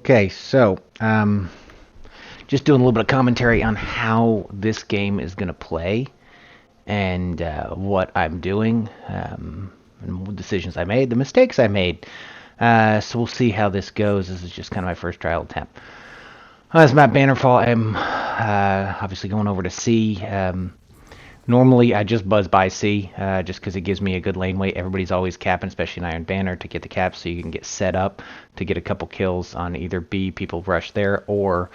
Okay, so just doing a little bit of commentary on how this game is going to play and what I'm doing, and what decisions I made, the mistakes I made. So we'll see how this goes. This is just kind of my first trial attempt. As Matt Bannerfall, I'm obviously going over to C. Normally, I just buzz by C, just because it gives me a good lane weight. Everybody's always capping, especially in Iron Banner, to get the caps so you can get set up to get a couple kills on either B, people rush there, or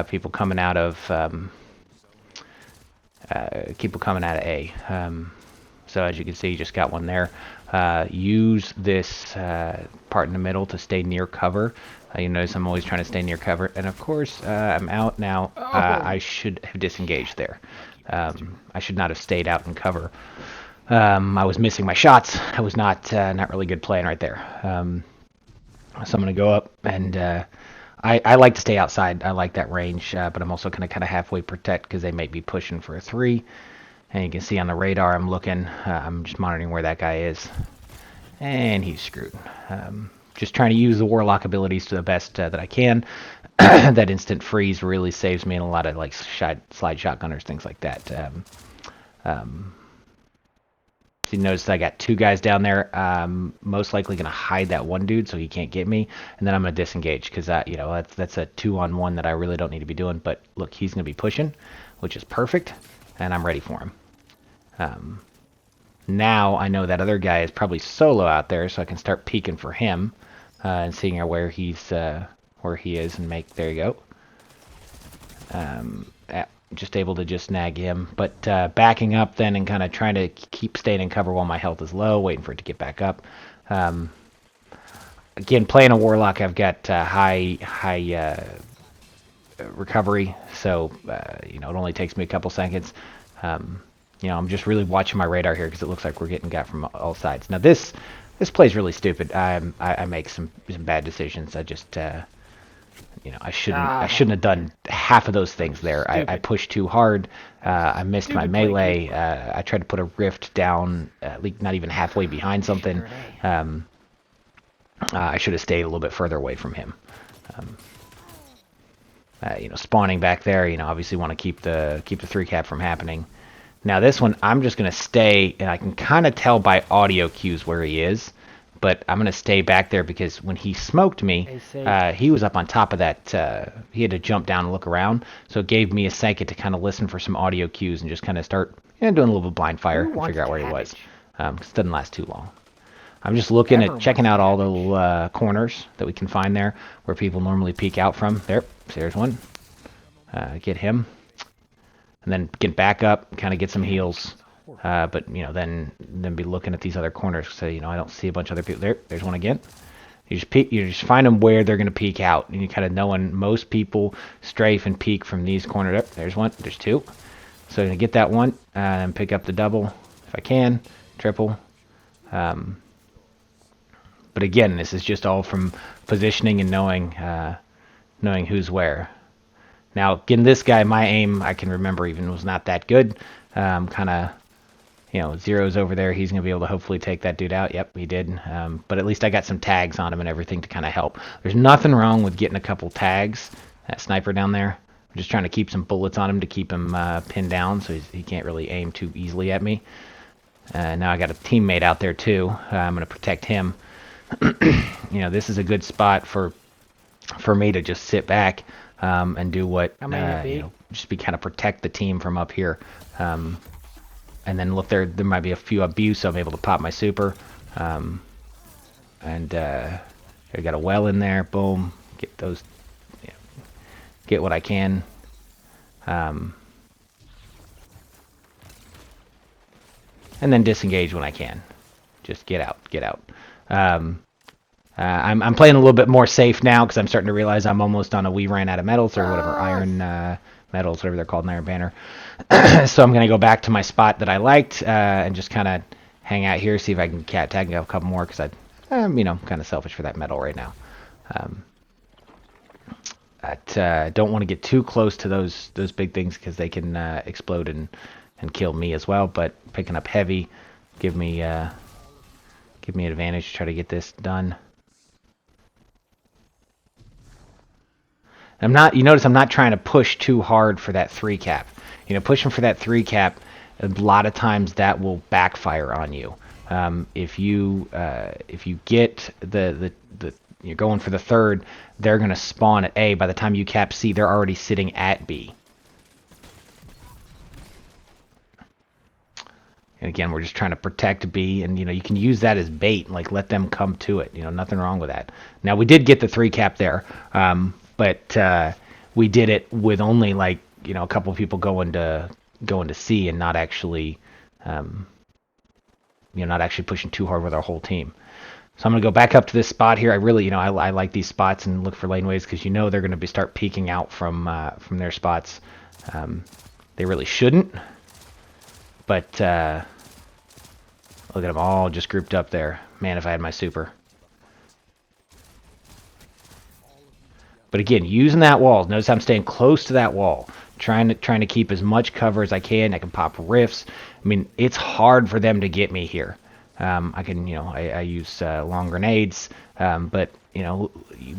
people coming out of A. So as you can see, you just got one there. Use this part in the middle to stay near cover. You notice I'm always trying to stay near cover. And of course, I'm out now. I should have disengaged there. I should not have stayed out in cover. I was missing my shots. I was not really good playing right there. So I'm going to go up, and I like to stay outside. I like that range, but I'm also going to kind of halfway protect because they might be pushing for a 3. And you can see on the radar I'm looking. I'm just monitoring where that guy is. And he's screwed. Just trying to use the Warlock abilities to the best that I can. That instant freeze really saves me in a lot of like slide shotgunners, things like that. So you notice I got 2 guys down there. Most likely going to hide that one dude so he can't get me, and then I'm going to disengage because that's a 2-on-1 that I really don't need to be doing. But look, he's going to be pushing, which is perfect, and I'm ready for him. Now I know that other guy is probably solo out there, so I can start peeking for him and seeing where he is, and make. There you go. Just able to just snag him, but backing up then and kind of trying to keep staying in cover while my health is low, waiting for it to get back up. Again, playing a Warlock, I've got high recovery, so it only takes me a couple seconds. I'm just really watching my radar here because it looks like we're getting got from all sides. Now this play's really stupid. I make some bad decisions. I just I shouldn't have done half of those things there. I pushed too hard. I missed my melee. I tried to put a rift down, not even halfway behind something. I should have stayed a little bit further away from him. Spawning back there. Obviously want to keep the 3 cap from happening. Now this one, I'm just gonna stay, and I can kind of tell by audio cues where he is. But I'm going to stay back there because when he smoked me, he was up on top of that. He had to jump down and look around. So it gave me a second to kind of listen for some audio cues and just kind of start doing a little bit of blind fire and figure out where he was. Because it doesn't last too long. I'm just looking at checking out all the little corners that we can find there where people normally peek out from. There's one. Get him. And then get back up, kind of get some heals. But then be looking at these other corners, so I don't see a bunch of other people. There's one again. You just find them where they're gonna peek out, and you kind of knowing most people strafe and peek from these corners. There's one. There's 2. So I'm gonna get that one and pick up the double if I can, triple. But again, this is just all from positioning and knowing who's where. Now, again, this guy, my aim, I can remember even was not that good. Kind of. Zero's over there. He's going to be able to hopefully take that dude out. Yep, he did. But at least I got some tags on him and everything to kind of help. There's nothing wrong with getting a couple tags. That sniper down there. I'm just trying to keep some bullets on him to keep him pinned down so he can't really aim too easily at me. Now I got a teammate out there too. I'm going to protect him. This is a good spot for me to just sit back and do what, just be kind of protect the team from up here. And then look, there might be a few abuse, so I'm able to pop my super. I got a well in there. Boom. Get those. Get what I can. And then disengage when I can. Just get out. I'm playing a little bit more safe now because I'm starting to realize I'm almost on we ran out of medals or whatever, iron medals, whatever they're called in Iron Banner. So I'm going to go back to my spot that I liked and just kind of hang out here, see if I can cat tag a couple more because I'm kind of selfish for that medal right now. Don't want to get too close to those big things because they can explode and kill me as well. But picking up heavy, give me an advantage to try to get this done. You notice I'm not trying to push too hard for that 3 cap. Pushing for that 3 cap, a lot of times that will backfire on you. If you get you're going for the 3rd, they're going to spawn at A. By the time you cap C, they're already sitting at B. And again, we're just trying to protect B, and you can use that as bait, like let them come to it. Nothing wrong with that. Now we did get the 3 cap there, but we did it with only like a couple of people going to C and not actually not actually pushing too hard with our whole team. So I'm gonna go back up to this spot here. I really I like these spots and look for laneways because they're gonna start peeking out from their spots. They really shouldn't. But look at them all just grouped up there. Man, if I had my super. But again, using that wall. Notice I'm staying close to that wall. Trying to keep as much cover as I can. I can pop rifts. I mean, it's hard for them to get me here. I can, I use long grenades. But,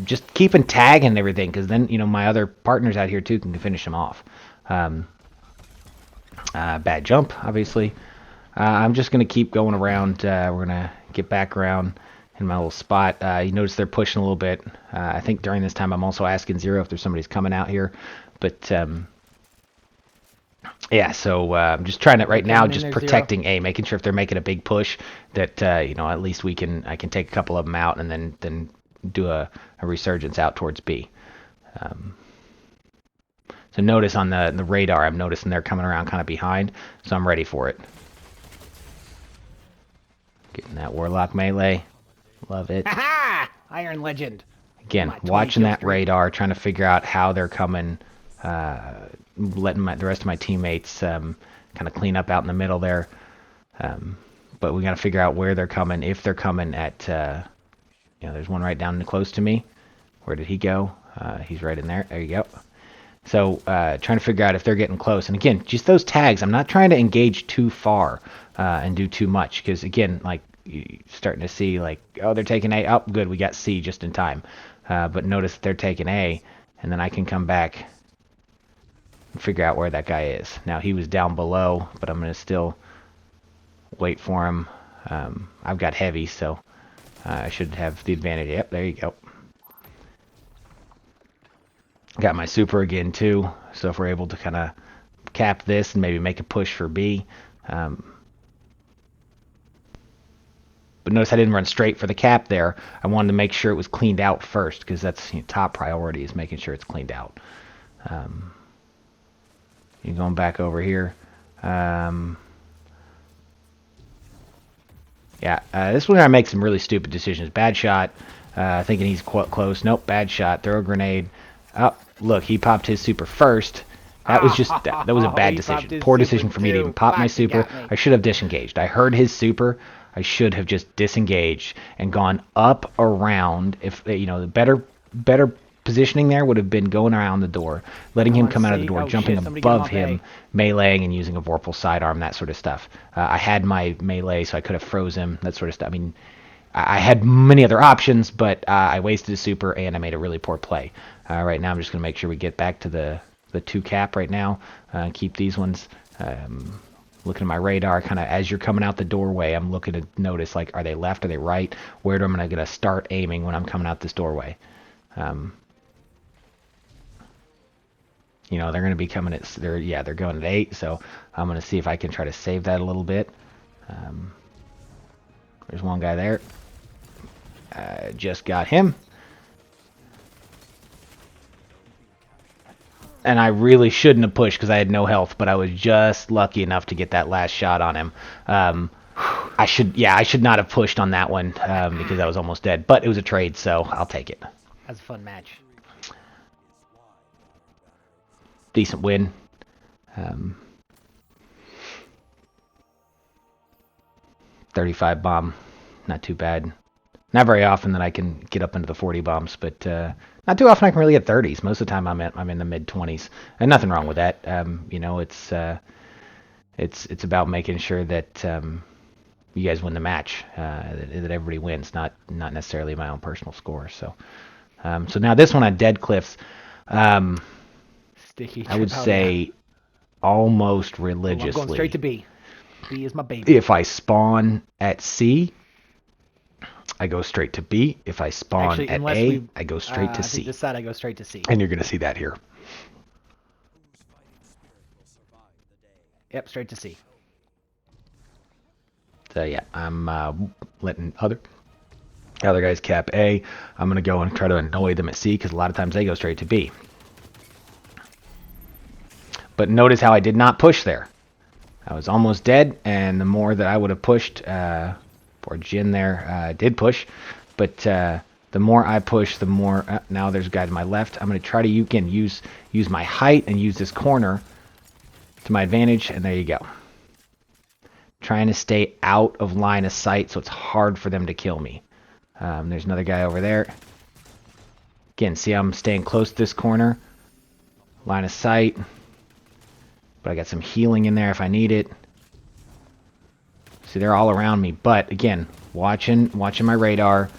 just keeping tag and everything. Because then, my other partners out here too can finish them off. Bad jump, obviously. I'm just going to keep going around. We're going to get back around in my little spot. You notice they're pushing a little bit. I think during this time I'm also asking Zero if there's somebody's coming out here. But, yeah, so I'm just trying to, right now, just protecting A, making sure if they're making a big push that, at least I can take a couple of them out and then do a resurgence out towards B. So notice on the radar, I'm noticing they're coming around kind of behind, so I'm ready for it. Getting that Warlock melee. Love it. Ha! Iron Legend. Again, watching that radar, trying to figure out how they're coming, letting the rest of my teammates kind of clean up out in the middle there. But we got to figure out where they're coming, if they're coming at, there's one right down close to me. Where did he go? He's right in there. There you go. So trying to figure out if they're getting close. And again, just those tags. I'm not trying to engage too far and do too much. Because again, like you're starting to see like, oh, they're taking A. Oh, good. We got C just in time. But notice they're taking A. And then I can come back and figure out where that guy is. Now he was down below. But I'm going to still wait for him. I've got heavy. So I should have the advantage. Yep, there you go. Got my super again too, so if we're able to kind of cap this and maybe make a push for B. But notice I didn't run straight for the cap there. I wanted to make sure it was cleaned out first because that's top priority is making sure it's cleaned out. You're going back over here. Yeah, this one I make some really stupid decisions. Bad shot, thinking he's close. Nope, bad shot. Throw a grenade. Oh, look, he popped his super first. That was just that was a bad decision. Poor decision for me to even pop my super. I should have disengaged. I heard his super. I should have just disengaged and gone up around. If the better positioning there would have been going around the door, letting him come out of the door, jumping above him, meleeing and using a Vorpal sidearm, that sort of stuff. I had my melee, so I could have froze him, that sort of stuff. I mean, I had many other options, but I wasted a super and I made a really poor play. Right now I'm just going to make sure we get back to the 2 cap right now. Keep these ones. Looking at my radar, kind of as you're coming out the doorway, I'm looking to notice, like, are they left, are they right? Where am I going to start aiming when I'm coming out this doorway? They're going to be coming at, they're going at 8, so I'm going to see if I can try to save that a little bit. There's one guy there. Just got him. And I really shouldn't have pushed because I had no health, but I was just lucky enough to get that last shot on him. I should not have pushed on that one because I was almost dead. But it was a trade, so I'll take it. That's a fun match. Decent win. 35 bomb, not too bad. Not very often that I can get up into the 40 bombs, but not too often I can really get 30s. Most of the time I'm in the mid 20s, and nothing wrong with that. It's about making sure that you guys win the match, that everybody wins, not necessarily my own personal score. So now this one on Dead Cliffs, Sticky. I would Oh, yeah. say almost Oh, I'm religiously. going straight to B. B is my baby. If I spawn at C, I go straight to B. If I spawn Actually, at unless A, I go straight to I think C. this side I go straight to C. And you're going to see that here. Yep, straight to C. So yeah, I'm letting other guys cap A. I'm going to go and try to annoy them at C because a lot of times they go straight to B. But notice how I did not push there. I was almost dead, and the more that I would have pushed, poor Jin there did push, but the more I push, the more, now there's a guy to my left. I'm going to try to, again, use my height and use this corner to my advantage, and there you go. Trying to stay out of line of sight so it's hard for them to kill me. There's another guy over there. Again, see how I'm staying close to this corner. Line of sight. But I got some healing in there if I need it. See, they're all around me. But, again, watching my radar.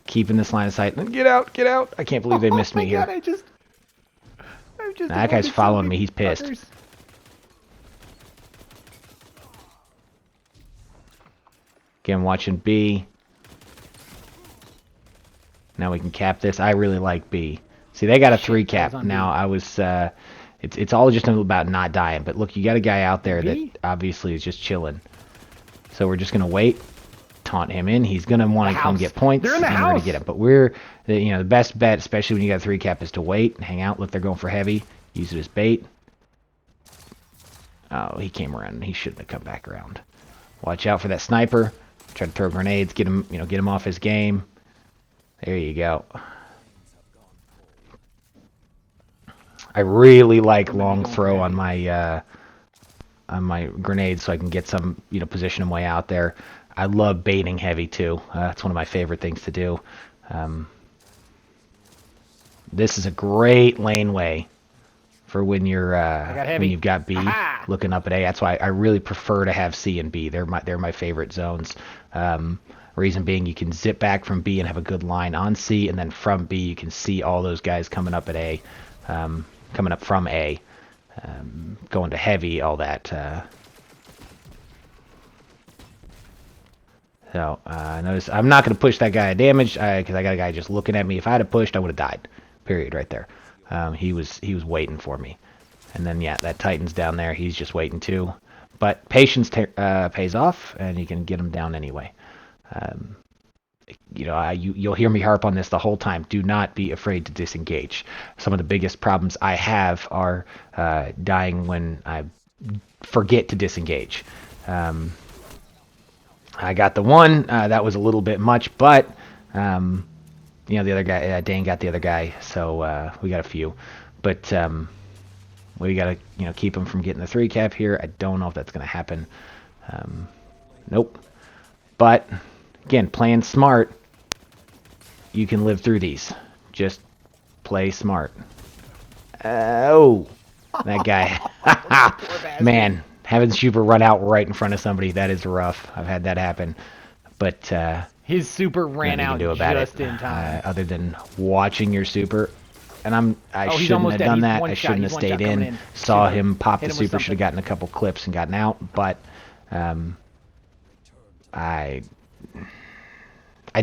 Keeping this line of sight. Get out, get out. I can't believe they missed me here. God, I just That guy's following me. He's pissed. Others. Again, watching B. Now we can cap this. I really like B. See, they got a 3 cap. Now, I was... It's all just about not dying. But look, you got a guy out there that obviously is just chilling. So we're just going to wait. Taunt him in. He's going to want to come get points. They're in the and house. We're going to get him. But we're... the best bet, especially when you got a 3 cap, is to wait. Hang out. Look, they're going for heavy. Use it as bait. Oh, he came around. He shouldn't have come back around. Watch out for that sniper. Try to throw grenades. Get him off his game. There you go. I really like long throw on my grenades so I can get some, position them way out there. I love baiting heavy too. That's one of my favorite things to do. This is a great laneway for when you're when you've got B looking up at A. That's why I really prefer to have C and B. They're my favorite zones. Reason being, you can zip back from B and have a good line on C, and then from B you can see all those guys coming up at A. Coming up from A, going to heavy, all that. So, notice I'm not going to push that guy damage because I got a guy just looking at me. If I had pushed, I would have died. Period, right there. He was waiting for me. And then, yeah, that Titan's down there. He's just waiting too. But patience pays off, and you can get him down anyway. You'll hear me harp on this the whole time. Do not be afraid to disengage. Some of the biggest problems I have are dying when I forget to disengage. I got the one. That was a little bit much, but the other guy, Dane got the other guy, so we got a few. But we got to keep him from getting the 3 cap here. I don't know if that's going to happen. Nope. But again, playing smart, you can live through these. Just play smart. Oh, that guy. Man, having Super run out right in front of somebody, that is rough. I've had that happen. But his Super ran out just in time. Other than watching your Super. And I shouldn't have done that. I shouldn't have stayed in. Saw him pop the Super. Should have gotten a couple clips and gotten out. But I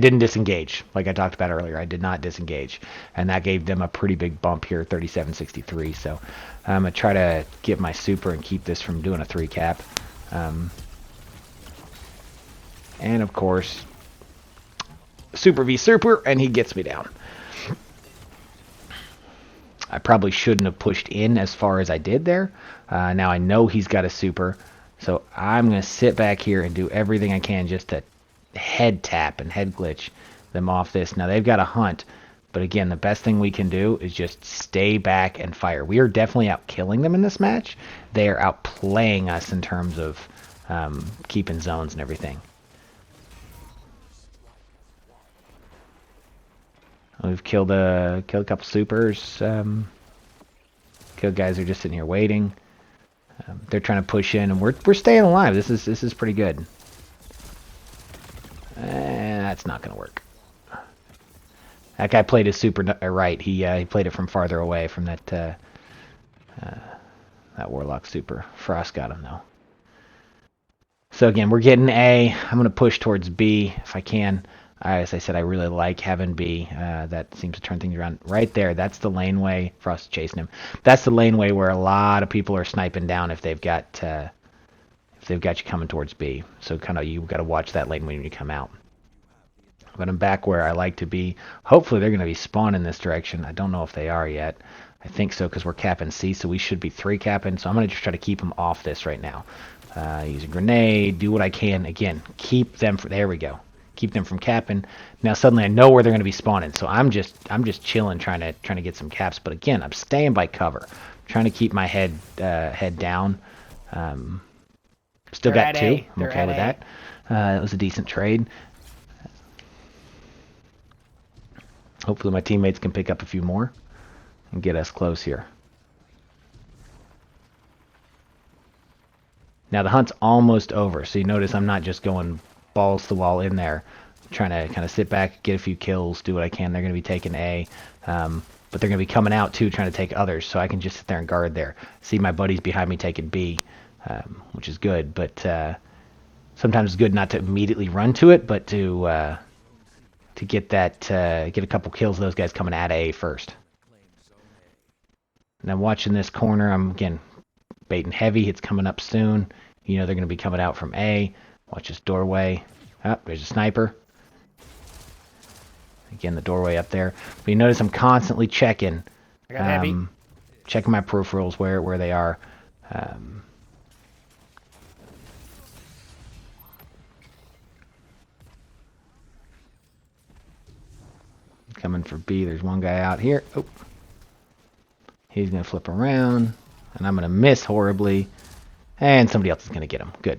didn't disengage, like I talked about earlier. I did not disengage, and that gave them a pretty big bump here, 37-63. So I'm going to try to get my Super and keep this from doing a 3 cap. And, of course, Super v Super, and he gets me down. I probably shouldn't have pushed in as far as I did there. Now I know he's got a Super, so I'm going to sit back here and do everything I can just to head tap and head glitch them off this. Now they've got a hunt, but again, the best thing we can do is just stay back and fire. We are definitely out killing them in this match. They are outplaying us in terms of keeping zones and everything. We've killed a couple Supers. Killed guys who are just sitting here waiting. They're trying to push in, and we're staying alive. This is pretty good. That's not going to work. That guy played his super right. He played it from farther away from that Warlock super. Frost got him, though. So again, we're getting A. I'm going to push towards B if I can. As I said, I really like having B. That seems to turn things around. Right there, that's the laneway. Frost chasing him. That's the laneway where a lot of people are sniping down if they've got you coming towards B. So kind of you've got to watch that lane when you come out. But I'm back where I like to be. Hopefully they're going to be spawning this direction. I don't know if they are yet. I think so because we're capping C, so we should be 3 capping. So I'm going to just try to keep them off this right now. Use a grenade, do what I can. Again, keep them. There we go. Keep them from capping. Now suddenly I know where they're going to be spawning, so I'm just chilling, trying to get some caps. But again, I'm staying by cover, trying to keep my head down. Still got 2. I'm okay with that. It was a decent trade. Hopefully my teammates can pick up a few more and get us close here. Now the hunt's almost over, so you notice I'm not just going balls to the wall in there. I'm trying to kind of sit back, get a few kills, do what I can. They're going to be taking A, but they're going to be coming out too, trying to take others, so I can just sit there and guard there. See my buddies behind me taking B, which is good, but sometimes it's good not to immediately run to it, but to get a couple kills of those guys coming at A first. And I'm watching this corner. I'm, again, baiting heavy. It's coming up soon. You know they're going to be coming out from A. Watch this doorway. Oh, there's a sniper. Again, the doorway up there. But you notice I'm constantly checking. I got heavy. Checking my peripherals, where they are. Coming for B. There's one guy out here. Oh. He's going to flip around. And I'm going to miss horribly. And somebody else is going to get him. Good.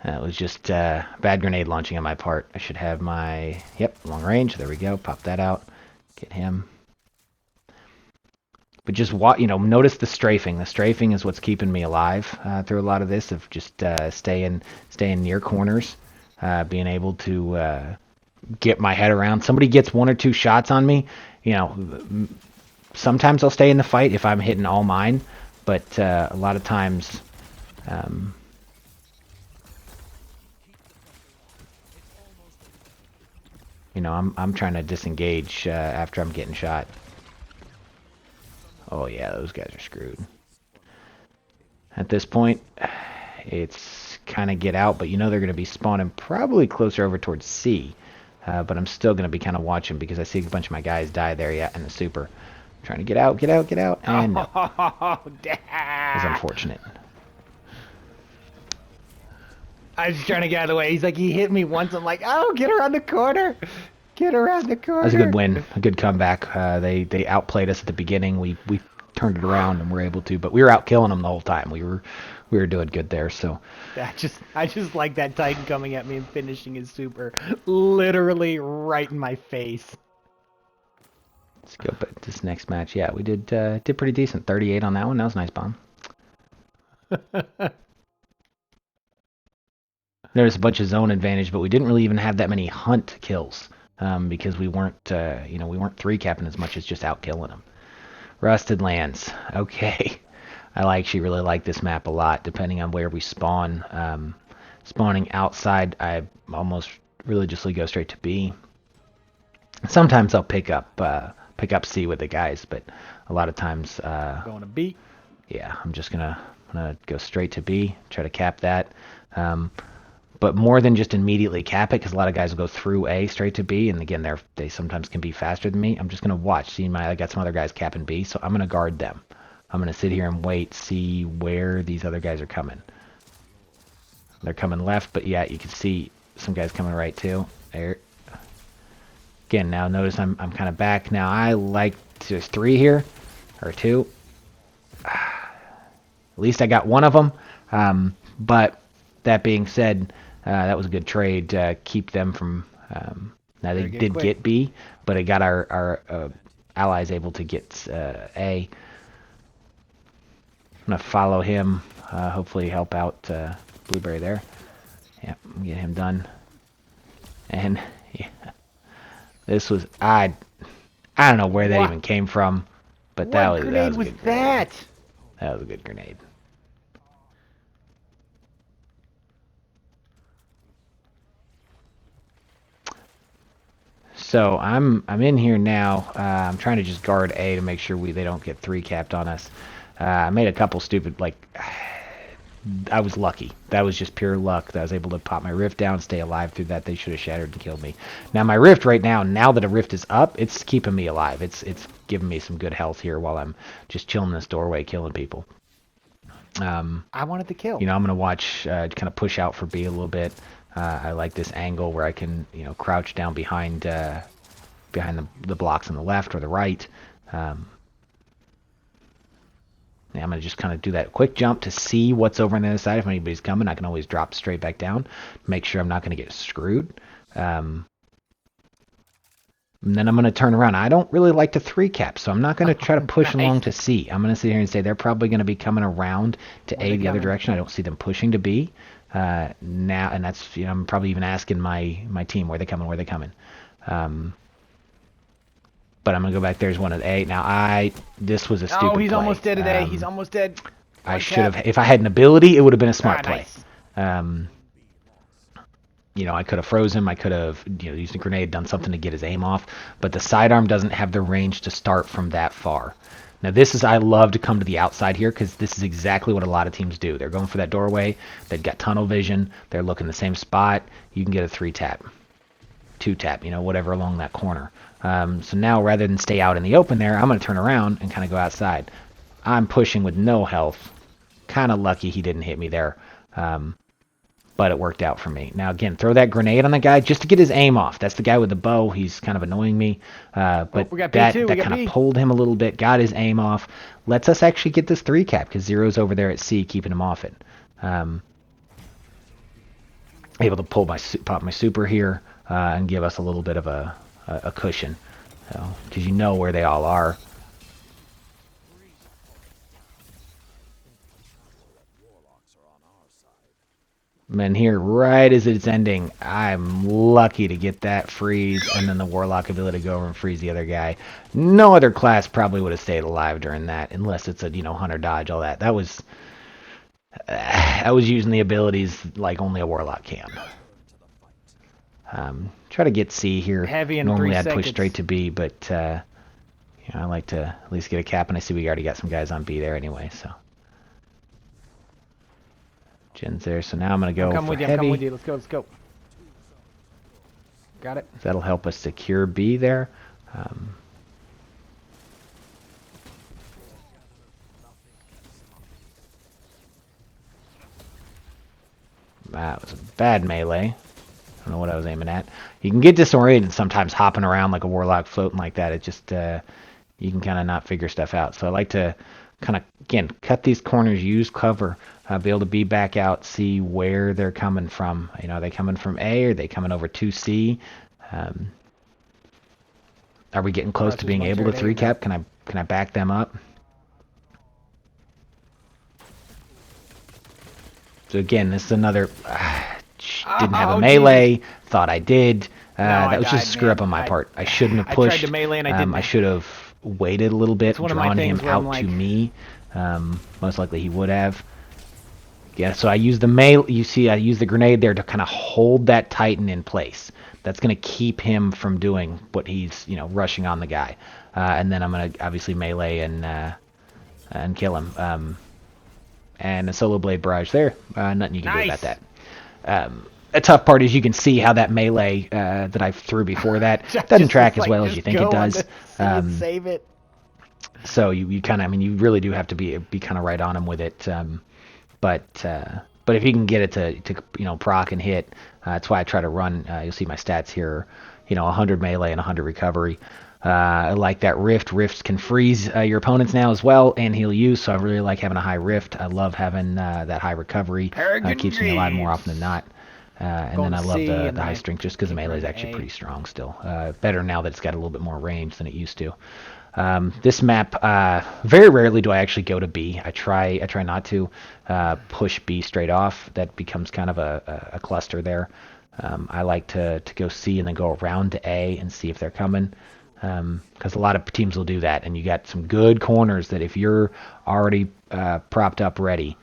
That was just bad grenade launching on my part. I should have my... Yep, long range. There we go. Pop that out. Get him. But just, notice the strafing. The strafing is what's keeping me alive through a lot of this, of just staying near corners. Being able to get my head around. Somebody gets 1 or 2 shots on me. Sometimes I'll stay in the fight if I'm hitting all mine. But a lot of times... I'm trying to disengage after I'm getting shot. Oh yeah, those guys are screwed. At this point, it's kind of get out, but they're going to be spawning probably closer over towards C. But I'm still going to be kind of watching because I see a bunch of my guys die there yet in the super. I'm trying to get out, and no. It's unfortunate. I was trying to get out of the way. He's like, he hit me once. I'm like, oh, get around the corner. Get around the corner. That was a good win, a good comeback. They outplayed us at the beginning. We turned it around and were able to, but we were out killing them the whole time. We were doing good there. So I just like that Titan coming at me and finishing his super literally right in my face. Let's go back to this next match. Yeah, we did pretty decent. 38 on that one. That was a nice bomb. There was a bunch of zone advantage, but we didn't really even have that many hunt kills because we weren't 3 capping as much as just out killing them. Rusted Lands. Okay. I actually really like this map a lot, depending on where we spawn. Spawning outside, I almost religiously go straight to B. Sometimes I'll pick up C with the guys, but a lot of times going to B. Yeah, I'm just gonna go straight to B, try to cap that. But more than just immediately cap it, because a lot of guys will go through A straight to B, and again, they sometimes can be faster than me. I'm just gonna watch. I got some other guys capping B, so I'm gonna guard them. I'm gonna sit here and wait, see where these other guys are coming. They're coming left, but yeah, you can see some guys coming right too. There. Again, now notice I'm kind of back. Now I like there's 3 here, or 2. At least I got one of them. But that being said, that was a good trade. Keep them from. Now they did get B, but it got our allies able to get A. I'm gonna follow him. Hopefully help out Blueberry there. Yep, get him done. And yeah, This was I don't know where that What? even came from, but that What was grenade a was good grenade. that? That was a good grenade. So I'm in here now. I'm trying to just guard A to make sure they don't get three capped on us. I made a couple stupid I was lucky. That was just pure luck that I was able to pop my rift down, stay alive through that. They should have shattered and killed me. Now my rift right now that a rift is up, it's keeping me alive. It's giving me some good health here while I'm just chilling in this doorway killing people. I wanted the kill. I'm gonna watch, kind of push out for B a little bit. I like this angle where I can, crouch down behind the blocks on the left or the right. Yeah, I'm going to just kind of do that quick jump to see what's over on the other side. If anybody's coming, I can always drop straight back down, make sure I'm not going to get screwed. And then I'm going to turn around. I don't really like to three cap, so I'm not going to try to push along to C. I'm going to sit here and say they're probably going to be coming around to A the other direction. I don't see them pushing to B now, and that's, I'm probably even asking my team where they coming. But I'm gonna go back. There's one at A. Now this was a stupid Oh, he's play. almost dead at A. He's almost dead. I should have, if I had an ability, it would have been a smart play. Nice. I could have frozen him. I could have, used a grenade, done something to get his aim off. But the sidearm doesn't have the range to start from that far. Now I love to come to the outside here because this is exactly what a lot of teams do. They're going for that doorway. They've got tunnel vision. They're looking the same spot. You can get a 3-tap, 2-tap, whatever along that corner. So now rather than stay out in the open there, I'm going to turn around and kind of go outside. I'm pushing with no health. Kind of lucky he didn't hit me there. But it worked out for me. Now again, throw that grenade on the guy just to get his aim off. That's the guy with the bow. He's kind of annoying me. But that kind of pulled him a little bit, got his aim off. Lets us actually get this 3-cap because Zero's over there at C keeping him off it. Able to pop my super here and give us a little bit of a cushion, because where they all are. And here, right as it's ending, I'm lucky to get that freeze, and then the Warlock ability to go over and freeze the other guy. No other class probably would have stayed alive during that, unless it's a hunter dodge, all that. That was using the abilities like only a Warlock can. Try to get C here. Heavy in Normally 3 I'd seconds. push straight to B, but I like to at least get a cap, and I see we already got some guys on B there anyway, so. Jen's there, so now I'm going to go for heavy. I'm coming with you. Let's go. Got it. That'll help us secure B there. That was a bad melee. I don't know what I was aiming at. You can get disoriented sometimes hopping around like a Warlock floating like that. It just, you can kind of not figure stuff out. So I like to kind of, again, cut these corners, use cover, be able to be back out, see where they're coming from. Are they coming from A? Or are they coming over to C? Are we getting close to being able to 3-cap? Can I back them up? So again, this is another... didn't have a melee. Thought I did. That was just a screw up on my part. I shouldn't have pushed. I tried to melee and I didn't. I should have waited a little bit, drawn him out to me. Most likely he would have. Yeah, so I used the melee. You see, I used the grenade there to kind of hold that Titan in place. That's going to keep him from doing what he's, rushing on the guy. And then I'm going to obviously melee and kill him. And a solo blade barrage there. Nothing you can do about that. A tough part is you can see how that melee that I threw before that doesn't track as well as you think it does. Save it. So you kind of, you really do have to be kind of right on him with it. But if you can get it to proc and hit, that's why I try to run. You'll see my stats here. 100 melee and 100 recovery. I like that rift. Rifts can freeze your opponents now as well and heal you, so I really like having a high rift. I love having that high recovery. Keeps me alive more often than not. And then I love the high strength just because the melee is actually pretty strong still. Better now that it's got a little bit more range than it used to. This map, very rarely do I actually go to B. I try not to push B straight off. That becomes kind of a cluster there. I like to go C and then go around to A and see if they're coming. Because a lot of teams will do that, and you got some good corners that if you're already propped up ready,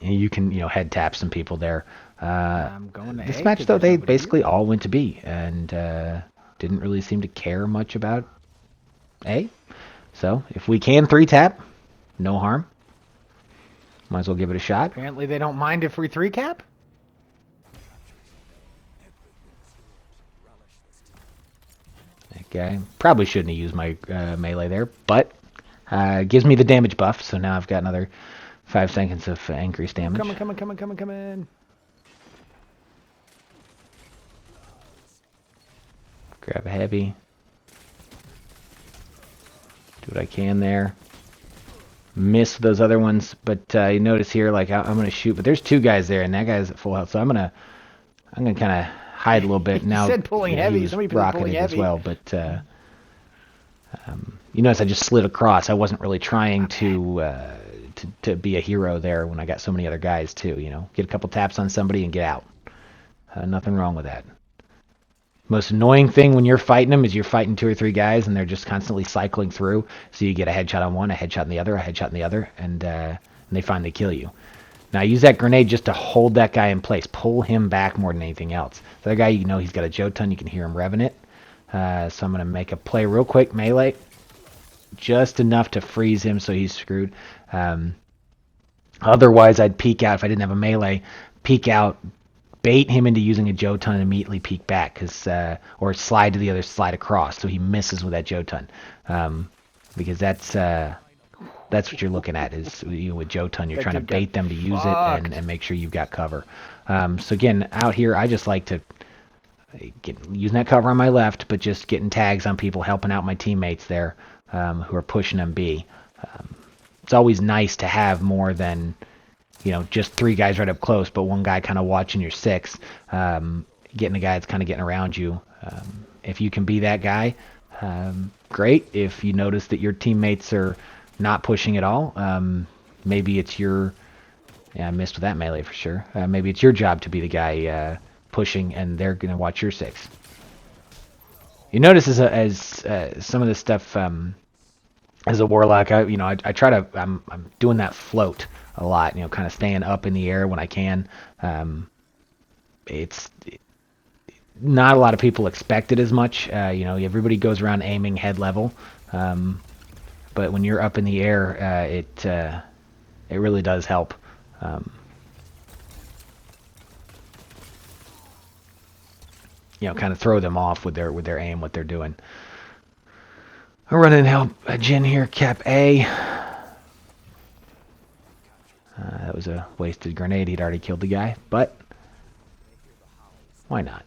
you can head tap some people there. I'm going to This A match 'cause though, there's they nobody basically here. all went to B and didn't really seem to care much about A. So if we can 3-tap, no harm. Might as well give it a shot. Apparently they don't mind if we 3-cap. Okay, probably shouldn't have used my melee there, but it gives me the damage buff, so now I've got another 5 seconds of increased damage. Coming. Grab a heavy. Do what I can there. Miss those other ones, but you notice here, like I'm gonna shoot, but there's 2 guys there, and that guy's at full health, so I'm gonna kind of hide a little bit. He Now said pulling he heavy. was Somebody said pulling rocketed as heavy. well, but you notice I just slid across. I wasn't really trying to be a hero there when I got so many other guys too. Get a couple taps on somebody and get out. Nothing wrong with that. Most annoying thing when you're fighting them is you're fighting 2 or 3 guys and they're just constantly cycling through. So you get a headshot on one, a headshot on the other, a headshot on the other, and they finally kill you. Now use that grenade just to hold that guy in place. Pull him back more than anything else. The other guy, he's got a Jotun. You can hear him revving it. So I'm going to make a play real quick, melee. Just enough to freeze him so he's screwed. Otherwise, I'd peek out if I didn't have a melee. Peek out, bait him into using a Jotun and immediately peek back. Or slide to the other slide across so he misses with that Jotun. Because that's what you're looking at is with Jotun. You're That trying to dude got bait them to use it fucked. and make sure you've got cover. So again, out here, I just like to using that cover on my left, but just getting tags on people, helping out my teammates there who are pushing them B. It's always nice to have more than just 3 guys right up close, but 1 guy kind of watching your 6, getting a guy that's kind of getting around you. If you can be that guy, great. If you notice that your teammates are not pushing at all, maybe it's your... Yeah, I missed with that melee for sure. Maybe it's your job to be the guy pushing, and they're going to watch your 6. You notice as some of this stuff... as a warlock, I try to I'm doing that float a lot, kind of staying up in the air when I can. It's not a lot of people expect it as much. Everybody goes around aiming head level, but when you're up in the air, it really does help. Kind of throw them off with their aim, what they're doing. I'm running help Jin here, cap A. That was a wasted grenade. He'd already killed the guy, but why not?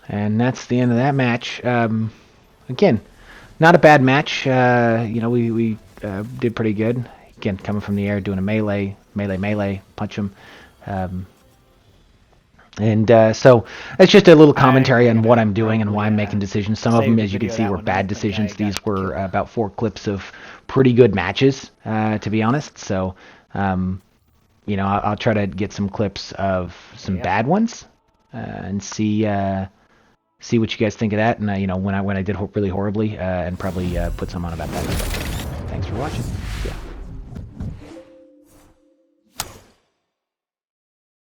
And that's the end of that match. Again, not a bad match. We did pretty good. Again, coming from the air, doing a melee, punch him. So it's just a little commentary on what I'm doing and why I'm making decisions. Some of them, as you can see, were bad decisions. These were about 4 clips of pretty good matches, to be honest. So, I'll try to get some clips of some bad ones and see what you guys think of that. And when I did really horribly, and probably put some on about that. Thanks for watching. Yeah.